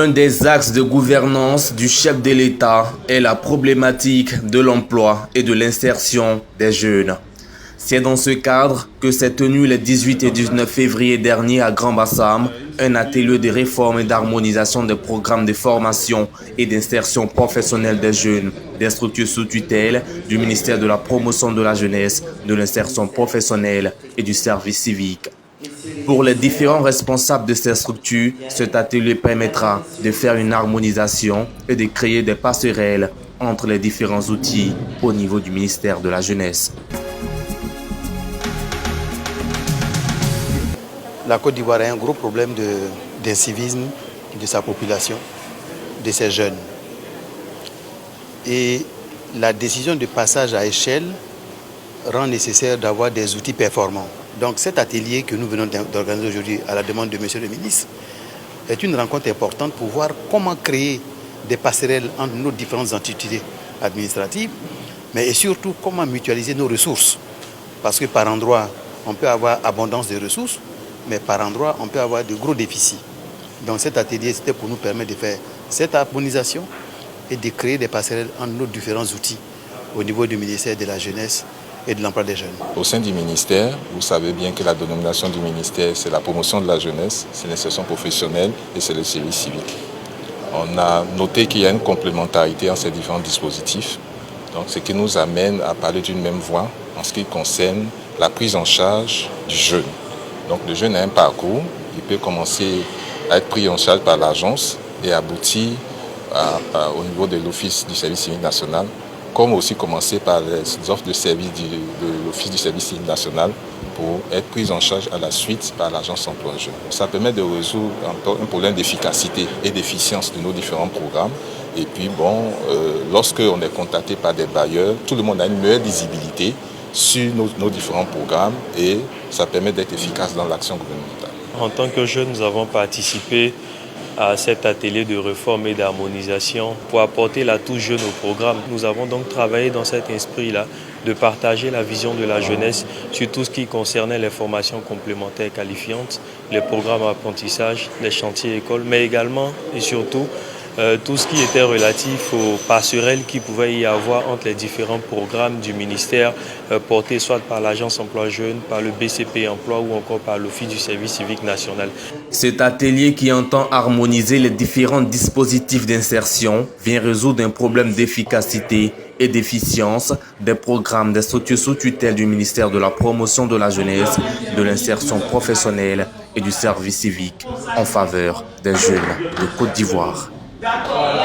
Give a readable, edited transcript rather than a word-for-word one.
L'un des axes de gouvernance du chef de l'État est la problématique de l'emploi et de l'insertion des jeunes. C'est dans ce cadre que s'est tenu les 18 et 19 février dernier à Grand-Bassam un atelier de réforme et d'harmonisation des programmes de formation et d'insertion professionnelle des jeunes, des structures sous tutelle, du ministère de la Promotion de la Jeunesse, de l'insertion professionnelle et du service civique. Pour les différents responsables de ces structures, cet atelier permettra de faire une harmonisation et de créer des passerelles entre les différents outils au niveau du ministère de la Jeunesse. La Côte d'Ivoire a un gros problème d'incivisme de sa population, de ses jeunes. Et la décision de passage à échelle rend nécessaire d'avoir des outils performants. Donc cet atelier que nous venons d'organiser aujourd'hui à la demande de M. le ministre est une rencontre importante pour voir comment créer des passerelles entre nos différentes entités administratives, mais surtout comment mutualiser nos ressources. Parce que par endroit, on peut avoir abondance de ressources, mais par endroit, on peut avoir de gros déficits. Donc cet atelier, c'était pour nous permettre de faire cette harmonisation et de créer des passerelles entre nos différents outils au niveau du ministère de la Jeunesse et de l'emploi des jeunes. Au sein du ministère, vous savez bien que la dénomination du ministère, c'est la promotion de la jeunesse, c'est l'insertion professionnelle et c'est le service civique. On a noté qu'il y a une complémentarité entre ces différents dispositifs, donc ce qui nous amène à parler d'une même voix en ce qui concerne la prise en charge du jeune. Donc le jeune a un parcours, il peut commencer à être pris en charge par l'agence et aboutir au niveau de l'Office du service civique national, comme aussi commencer par les offres de services de l'Office du service civique national pour être pris en charge à la suite par l'agence emploi jeune. Ça permet de résoudre un problème d'efficacité et d'efficience de nos différents programmes. Et puis lorsqu'on est contacté par des bailleurs, tout le monde a une meilleure visibilité sur nos différents programmes et ça permet d'être efficace dans l'action gouvernementale. En tant que jeunes, nous avons participé à cet atelier de réforme et d'harmonisation pour apporter la touche jeune au programme. Nous avons donc travaillé dans cet esprit-là de partager la vision de la jeunesse sur tout ce qui concernait les formations complémentaires qualifiantes, les programmes d'apprentissage, les chantiers écoles, mais également et surtout tout ce qui était relatif aux passerelles qui pouvaient y avoir entre les différents programmes du ministère portés soit par l'Agence Emploi Jeune, par le BCP Emploi ou encore par l'Office du service civique national. Cet atelier qui entend harmoniser les différents dispositifs d'insertion vient résoudre un problème d'efficacité et d'efficience des programmes des structures sous tutelle du ministère de la Promotion de la Jeunesse, de l'insertion professionnelle et du service civique en faveur des jeunes de Côte d'Ivoire. D'accord.